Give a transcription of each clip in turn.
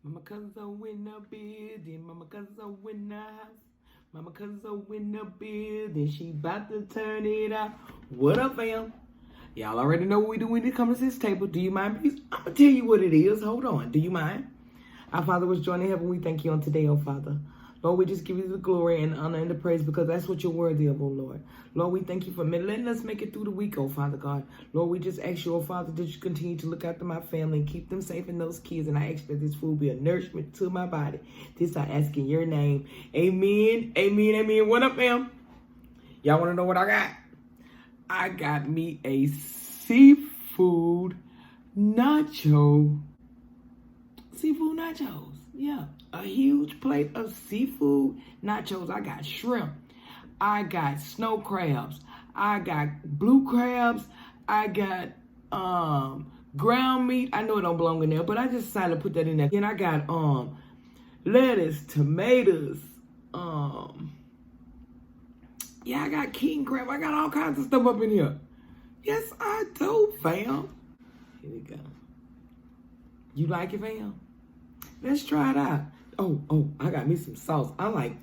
Mama Cuzzo in the building, Mama Cuzzo in the house. Mama Cuzzo in the building, she about to turn it out. What up, fam? Y'all already know what we do when it comes to this table. Do you mind, please? I'm going to tell you what it is. Hold on. Do you mind? Our Father was joined in heaven. We thank you on today, oh Father. Lord, we just give you the glory and the honor and the praise because that's what you're worthy of, oh Lord. Lord, we thank you for letting us make it through the week, oh Father God. Lord, we just ask you, oh Father, that you continue to look after my family and keep them safe and those kids. And I ask that this food be a nourishment to my body. This I ask in your name. Amen, amen, amen. What up, fam? Y'all want to know what I got? I got me a seafood nacho. Seafood nachos. Yeah. A huge plate of seafood nachos. I got shrimp. I got snow crabs. I got blue crabs. I got ground meat. I know it don't belong in there, but I just decided to put that in there. Then I got lettuce, tomatoes. Yeah, I got king crab. I got all kinds of stuff up in here. Yes, I do, fam. Here we go. You like it, fam? Let's try it out. Oh, I got me some sauce. I like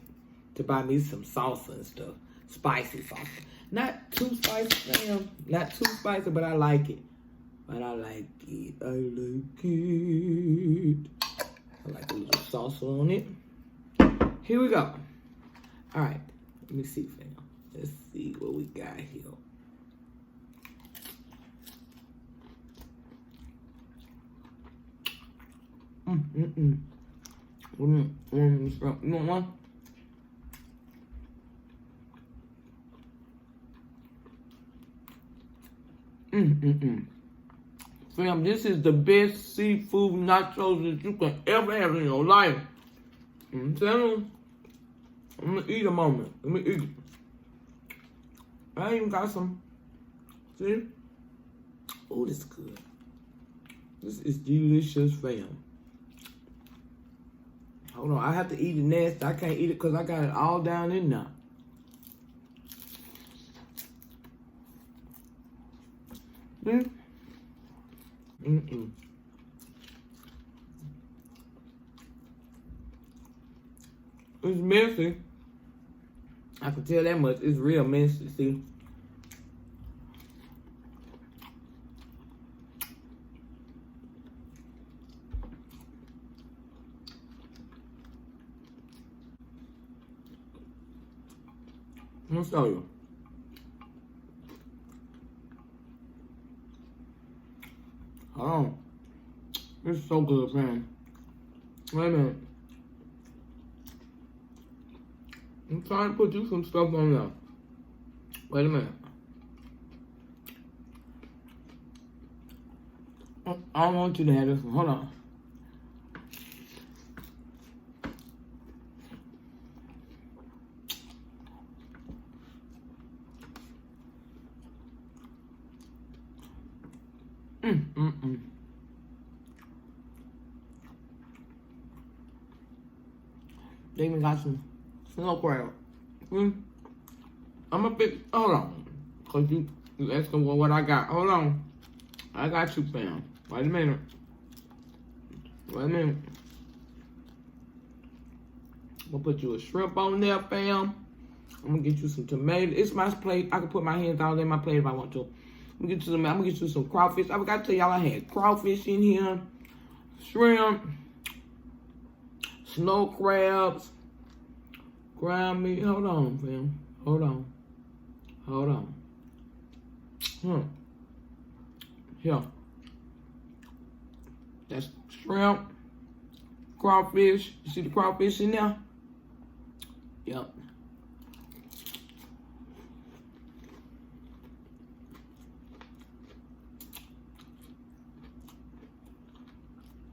to buy me some salsa and stuff. Spicy salsa. Not too spicy, fam. Not too spicy, but I like it. I like it. I like a little salsa on it. Here we go. All right. Let me see, fam. Let's see what we got here. You want one? Fam, this is the best seafood nachos that you can ever have in your life. I'm telling you. I'm gonna eat a moment. Let me eat it. I even got some. See? Oh, this is good. This is delicious, fam. Hold on, I have to eat it next. I can't eat it because I got it all down in there. It's messy. I can tell that much. It's real messy, see? I'm gonna show you. Hold on. It's so good, man. Wait a minute. I'm trying to put you some stuff on there. Wait a minute. I don't want you to have this one. Hold on. They even got some snow crab. I'm a bit, hold on. Cause you asking what I got. Hold on. I got you, fam. Wait a minute. Wait a minute. I'm gonna put you a shrimp on there, fam. I'm gonna get you some tomatoes. It's my plate. I can put my hands all in my plate if I want to. I'm gonna get you some crawfish. I forgot to tell y'all I had crawfish in here, shrimp, snow crabs, ground meat. Hold on, fam. Hold on. Here. That's shrimp, crawfish. You see the crawfish in there? Yep.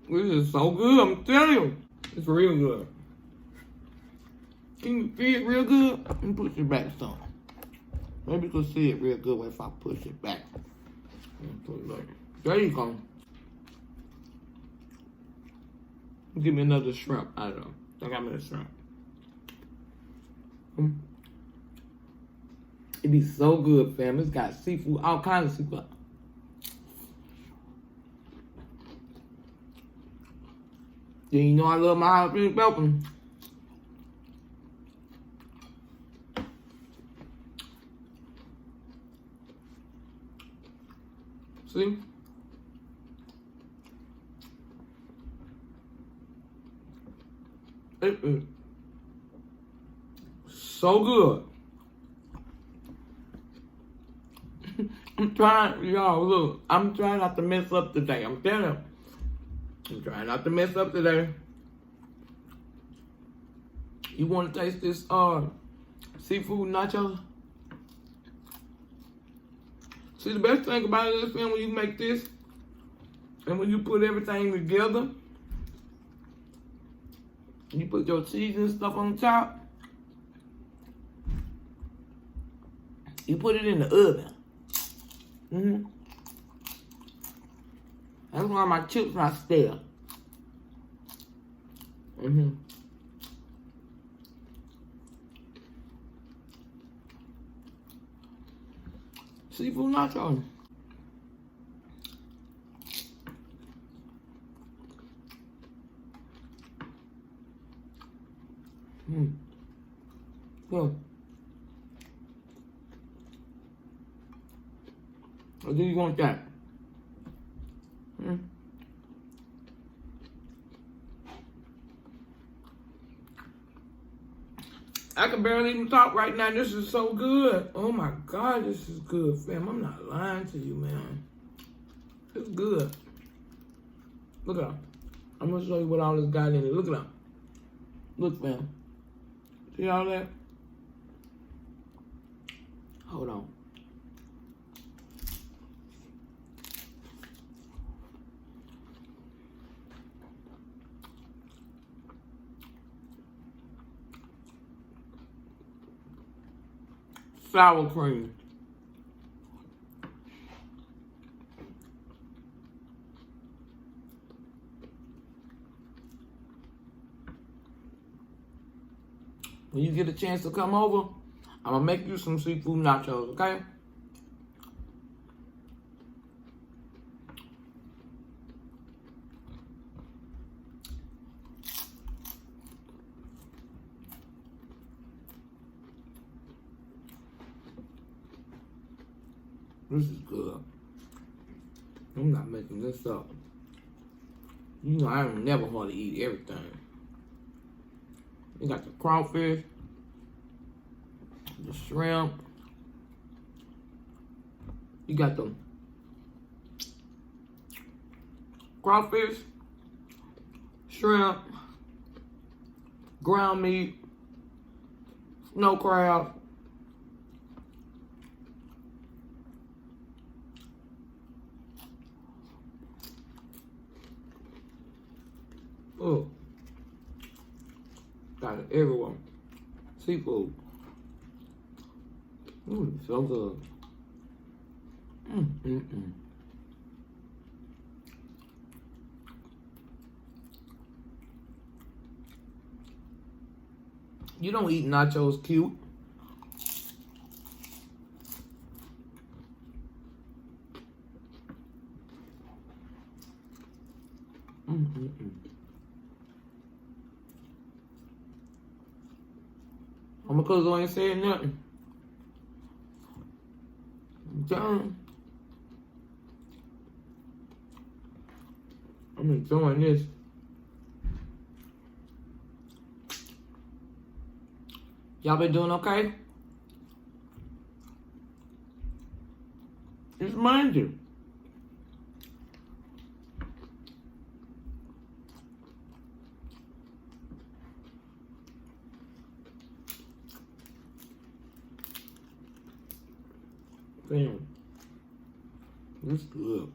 This is so good, I'm telling you. It's real good. Can you see it real good? Let me push it back some. Maybe you can see it real good if I push it back. There you go. Give me another shrimp. I don't know. I got me a shrimp. It be so good, fam. It's got seafood, all kinds of seafood. Then you know I love my jalapeno pepper. See? It is so good. I'm trying, y'all, look, I'm trying not to mess up today. I'm telling you. I'm trying not to mess up today. You want to taste this seafood nachos? See, the best thing about it is when you make this and when you put everything together, you put your cheese and stuff on top, you put it in the oven. That's why my chips not stale. Seafood nachos. Good. Or do you want that? I can barely even talk right now. This is so good. Oh my God, this is good, fam. I'm not lying to you, man. It's good. Look at them. I'm gonna show you what all this got in it. Look at them. Look, fam. See all that? Hold on. Sour cream. When you get a chance to come over, I'm gonna make you some seafood nachos, okay? This is good. I'm not making this up. You know I don't never want to eat everything. You got the crawfish, the shrimp. You got the crawfish, shrimp, ground meat, snow crab. Oh, got it everywhere. Seafood. So good. You don't eat nachos cute. My cousin ain't saying nothing. I'm telling. I'm enjoying this. Y'all been doing okay? It's Monday. Damn. This good.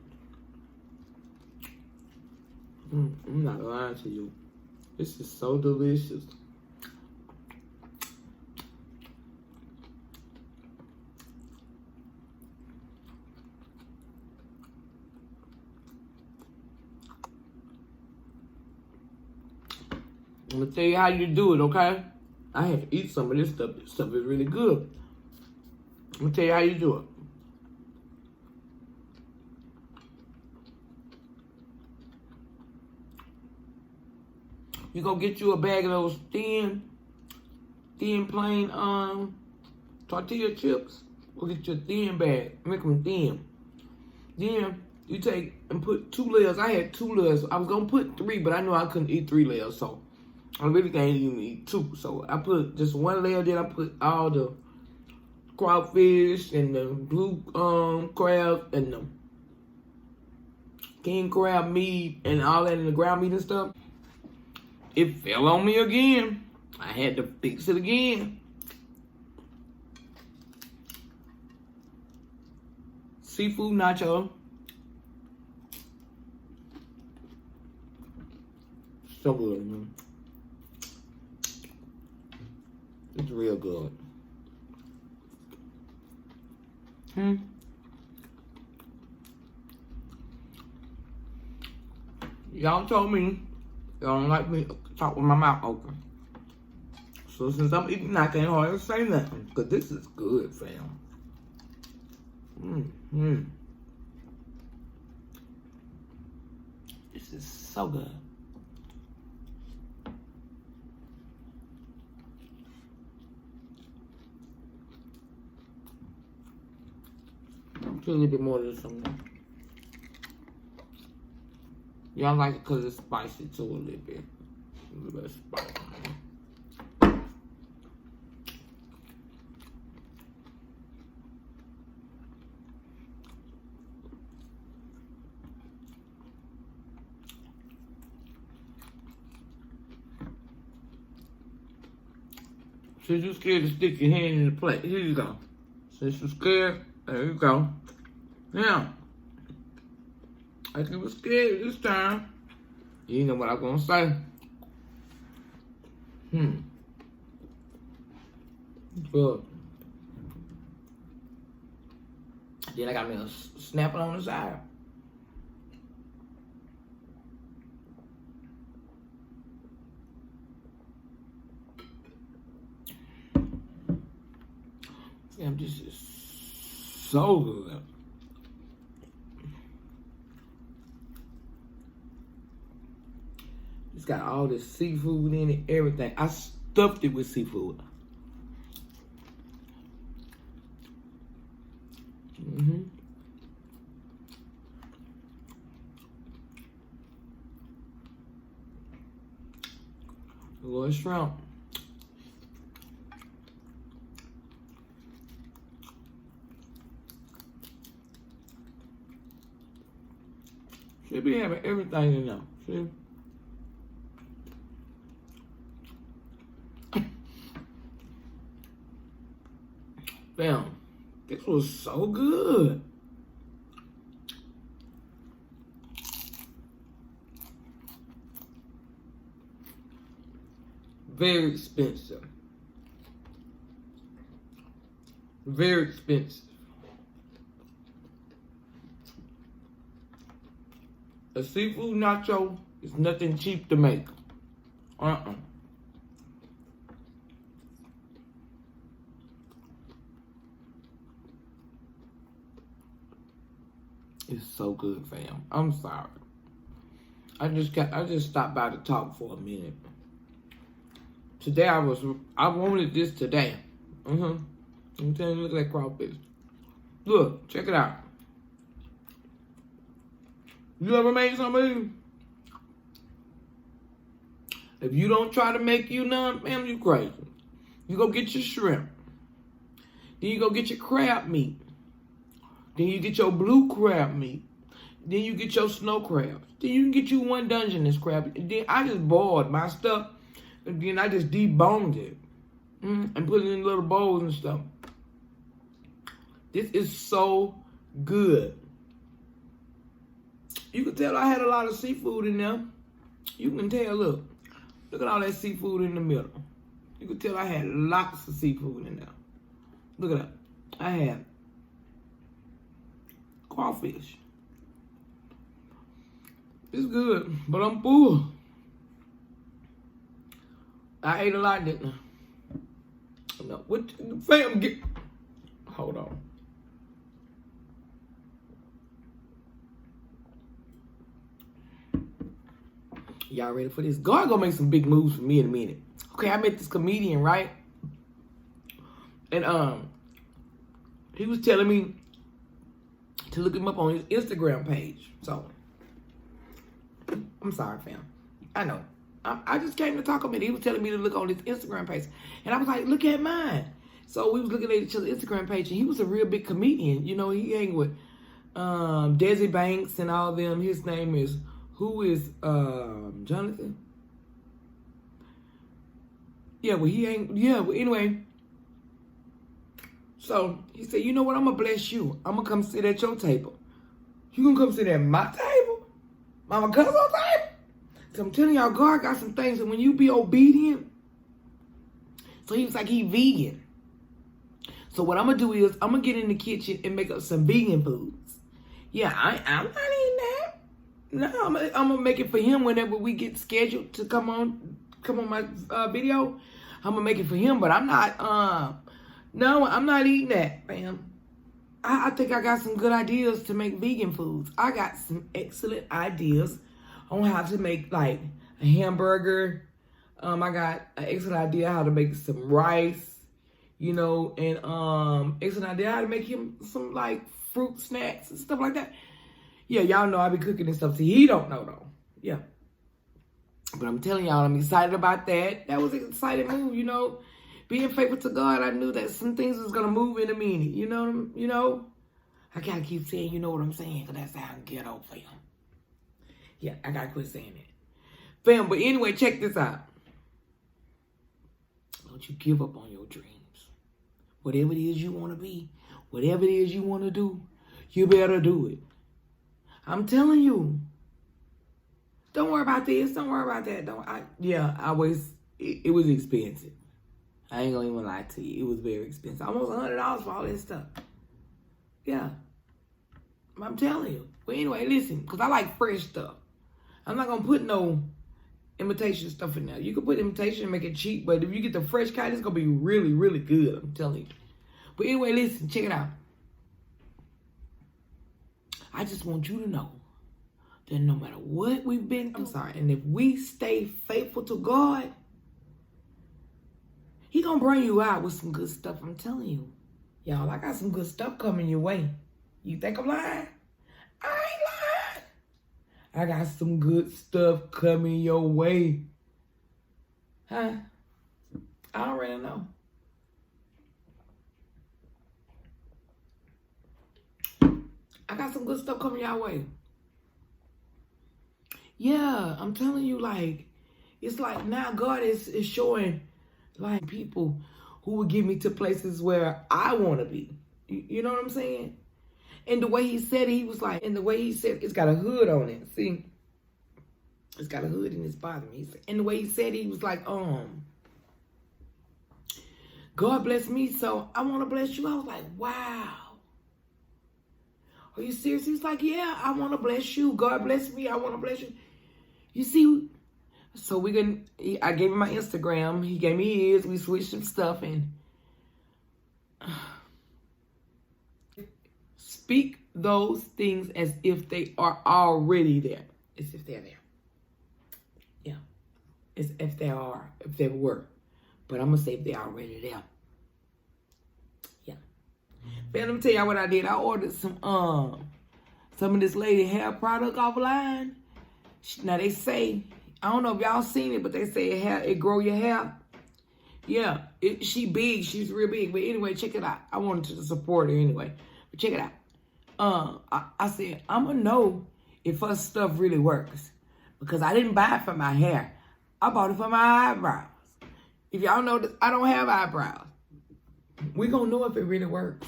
I'm not lying to you. This is so delicious. I'm gonna tell you how you do it, okay? I have to eat some of this stuff. This stuff is really good. I'm gonna tell you how you do it. You go get you a bag of those thin plain tortilla chips. Go get your thin bag. Make them thin. Then you take and put 2 layers. I had 2 layers. I was gonna put 3, but I knew I couldn't eat 3 layers, so I really can't even eat 2. So I put just 1 layer. Then I put all the crawfish and the blue crab and the king crab meat and all that in the ground meat and stuff. It fell on me again. I had to fix it again. Seafood nacho. So good, man. It's real good. Y'all told me y'all don't like me talk with my mouth open. So since I'm eating, I can't hardly say nothing. Because this is good, fam. This is so good. Put a little bit more of this on there. Y'all like it because it's spicy too, a little bit. A little bit of spice. Since you're scared to stick your hand in the plate, here you go. Since you're scared, there you go. Now, like you were scared this time, you know what I'm gonna say. Good. Then I got me a snapper on the side. Damn, this is so good. It's got all this seafood in it, everything. I stuffed it with seafood. A little shrimp. Should be having everything in there. See? Damn, this was so good. Very expensive. Very expensive. A seafood nacho is nothing cheap to make. It's so good, fam. I'm sorry. I just stopped by to talk for a minute. Today I wanted this today. I'm telling you, look at that crawfish. Look, check it out. You ever made something? If you don't try to make you none, man, you crazy. You go get your shrimp. Then you go get your crab meat. Then you get your blue crab meat. Then you get your snow crabs. Then you can get you one Dungeness crab. And then I just boiled my stuff. And then I just deboned it. And put it in little bowls and stuff. This is so good. You can tell I had a lot of seafood in there. You can tell, look. Look at all that seafood in the middle. You can tell I had lots of seafood in there. Look at that. I had crawfish. It's good, but I'm full. I ate a lot, didn't I? No, what, fam, get, hold on. Y'all ready for this? God gonna make some big moves for me in a minute. Okay, I met this comedian, right? And he was telling me to look him up on his Instagram page. So, I'm sorry, fam. I know. I just came to talk about it. He was telling me to look on his Instagram page. And I was like, look at mine. So we was looking at each other's Instagram page, and he was a real big comedian. You know, he hang with Desi Banks and all them. His name is, Jonathan? Yeah, well, anyway. So he said, you know what, I'm going to bless you. I'm going to come sit at your table. You going to come sit at my table? Mama cousin's table? So I'm telling y'all, God got some things, and when you be obedient, so he was like, he vegan. So what I'm going to do is, I'm going to get in the kitchen and make up some vegan foods. Yeah, I'm not eating that. No, I'm going to make it for him whenever we get scheduled to come on my video. I'm going to make it for him, but I'm not, no, I'm not eating that, fam. I think I got some good ideas to make vegan foods. I got some excellent ideas on how to make, like, a hamburger. I got an excellent idea how to make some rice, you know, and excellent idea how to make him some, like, fruit snacks and stuff like that. Yeah, y'all know I be cooking and stuff. See, he don't know, though. Yeah. But I'm telling y'all, I'm excited about that. That was an exciting move, you know. Being faithful to God, I knew that some things was going to move in a minute. You know? I got to keep saying, you know what I'm saying, because that's how I get over fam. Yeah, I got to quit saying that. Fam, but anyway, check this out. Don't you give up on your dreams. Whatever it is you want to be, whatever it is you want to do, you better do it. I'm telling you. Don't worry about this. Don't worry about that. It was expensive. I ain't gonna even lie to you. It was very expensive. Almost $100 for all this stuff. Yeah. I'm telling you. But anyway, listen, because I like fresh stuff. I'm not gonna put no imitation stuff in there. You can put imitation and make it cheap, but if you get the fresh kind, it's gonna be really, really good. I'm telling you. But anyway, listen, check it out. I just want you to know that no matter what we've been through, and if we stay faithful to God, He gonna bring you out with some good stuff. I'm telling you. Y'all, I got some good stuff coming your way. You think I'm lying? I ain't lying. I got some good stuff coming your way. Huh? I already know. I got some good stuff coming your way. Yeah, I'm telling you, like, it's like now God is showing, like, people who will get me to places where I want to be. You know what I'm saying? And the way he said it, he was like, and the way he said it's got a hood on it. See? It's got a hood in its bottom. And the way he said it, he was like, God bless me, so I want to bless you. I was like, wow. Are you serious? He's like, yeah, I want to bless you. God bless me. I want to bless you. You see, so I gave him my Instagram. He gave me his. We switched some stuff and speak those things as if they are already there. As if they're there. Yeah. As if they are, if they were. But I'm going to say if they're already there. Yeah. But let me tell y'all what I did. I ordered some of this lady hair product offline. Now they say, I don't know if y'all seen it, but they say it grow your hair. Yeah, she big. She's real big. But anyway, check it out. I wanted to support her anyway. But check it out. I said, I'm going to know if her stuff really works. Because I didn't buy it for my hair. I bought it for my eyebrows. If y'all know this, I don't have eyebrows. We're going to know if it really works.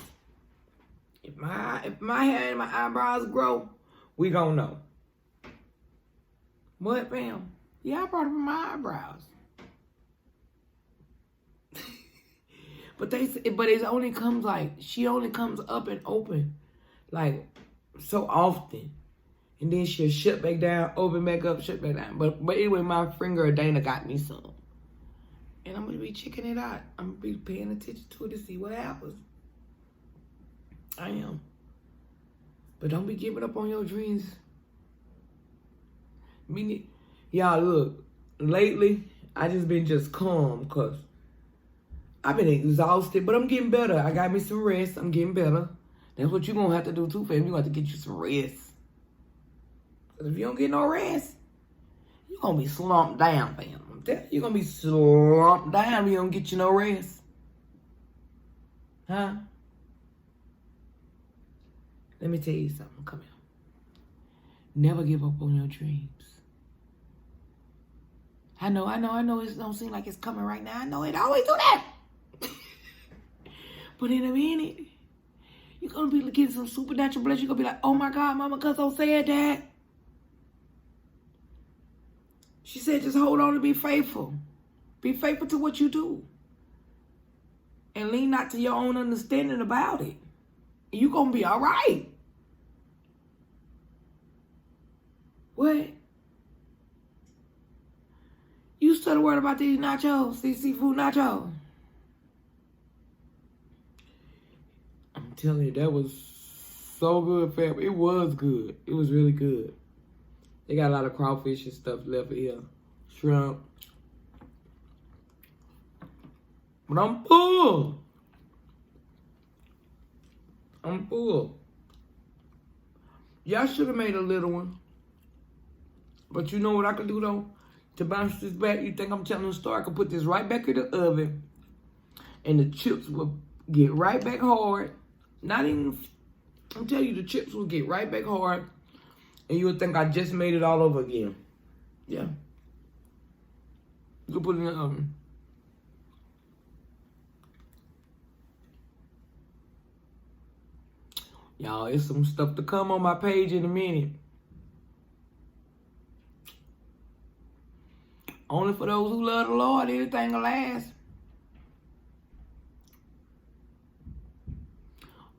If my hair and my eyebrows grow, we going to know. What, fam? Yeah, I brought it for my eyebrows. But it only comes she only comes up and open like so often. And then she'll shut back down, open back up, shut back down. But anyway, my friend girl Dana got me some. And I'm going to be checking it out. I'm going to be paying attention to it to see what happens. I am. But don't be giving up on your dreams. Y'all, look, lately, I just been just calm because I've been exhausted, but I'm getting better. I got me some rest. I'm getting better. That's what you're going to have to do too, fam. You're going to have to get you some rest. Because if you don't get no rest, you're going to be slumped down, fam. I'm telling you, you're going to be slumped down if you don't get you no rest. Huh? Let me tell you something. Come here. Never give up on your dreams. I know it don't seem like it's coming right now. I know it always do that. But in a minute, you're going to be getting some supernatural blessing. You're going to be like, oh my God, Mama Cuzzo said that. She said just hold on and be faithful. Be faithful to what you do. And lean not to your own understanding about it. And you're going to be all right. What? You still worried about these nachos, these seafood nachos? I'm telling you, that was so good, fam. It was good. It was really good. They got a lot of crawfish and stuff left here. Shrimp. But I'm full. I'm full. Y'all should have made a little one. But you know what I could do, though? To bounce this back, you think I'm telling a story? I could put this right back in the oven. And the chips will get right back hard. Not even, I'm telling you, the chips will get right back hard. And you would think I just made it all over again. Yeah. You can put it in the oven. Y'all, it's some stuff to come on my page in a minute. Only for those who love the Lord, anything will last.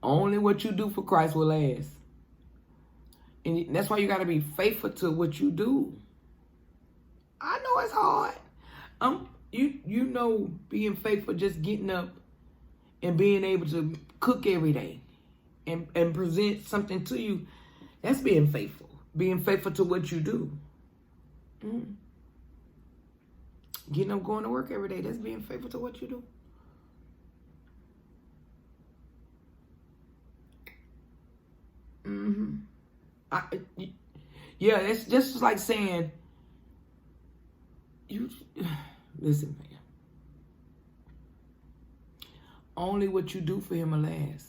Only what you do for Christ will last. And that's why you got to be faithful to what you do. I know it's hard. You know, being faithful, just getting up and being able to cook every day and present something to you, that's being faithful. Being faithful to what you do. Getting up, going to work every day, that's being faithful to what you do. Yeah, it's just like saying, listen, man. Only what you do for him will last.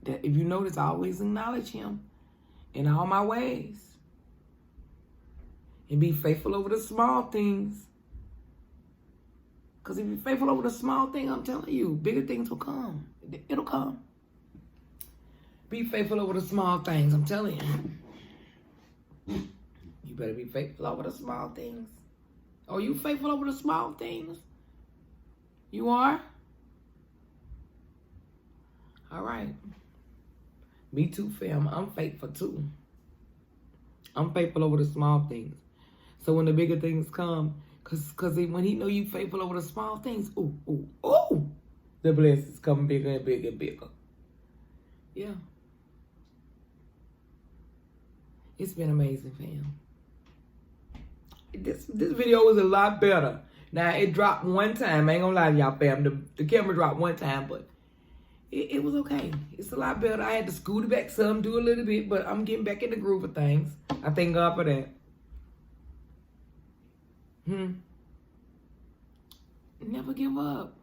That if you notice, I always acknowledge him in all my ways. And be faithful over the small things. Because if you're faithful over the small thing, I'm telling you, bigger things will come. It'll come. Be faithful over the small things, I'm telling you. You better be faithful over the small things. Are you faithful over the small things? You are? All right. Me too, fam. I'm faithful too. I'm faithful over the small things. So when the bigger things come, because when he know you faithful over the small things, the blessings come bigger and bigger and bigger. Yeah. It's been amazing, fam. This video was a lot better. Now, it dropped one time. I ain't gonna lie to y'all, fam. The camera dropped one time, but it was okay. It's a lot better. I had to scoot it back some, do a little bit, but I'm getting back in the groove of things. I thank God for that. Never give up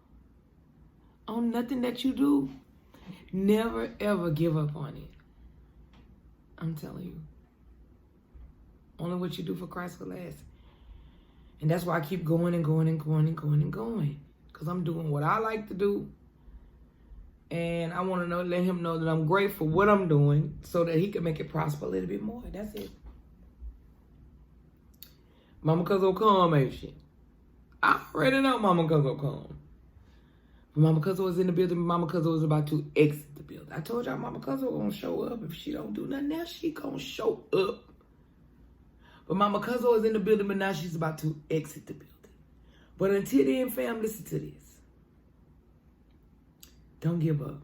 on nothing that you do. Never, ever give up on it. I'm telling you. Only what you do for Christ will last. And that's why I keep going and going and going and going and going. Because I'm doing what I like to do. And I want to let him know that I'm grateful for what I'm doing so that he can make it prosper a little bit more. That's it. Mama Cuzzo come, ain't she? I already know Mama Cuzzo come. But Mama Cuzzo was in the building. Mama Cuzzo was about to exit the building. I told y'all Mama Cuzzo gonna show up. If she don't do nothing else, she gonna show up. But Mama Cuzzo is in the building, but now she's about to exit the building. But until then, fam, listen to this. Don't give up.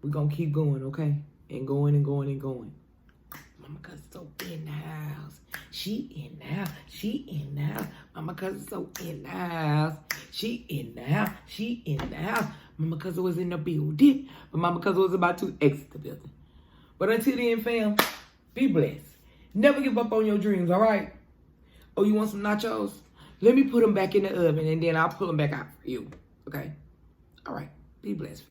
We're gonna keep going, okay? And going and going and going. Mama cousin so in the house. She in the house. She in the house. Mama cousin so in the house. She in the house. She in the house. Mama cousin was in the building. But mama cousin was about to exit the building. But until then, fam, be blessed. Never give up on your dreams, all right? Oh, you want some nachos? Let me put them back in the oven, and then I'll pull them back out for you, okay? All right. Be blessed.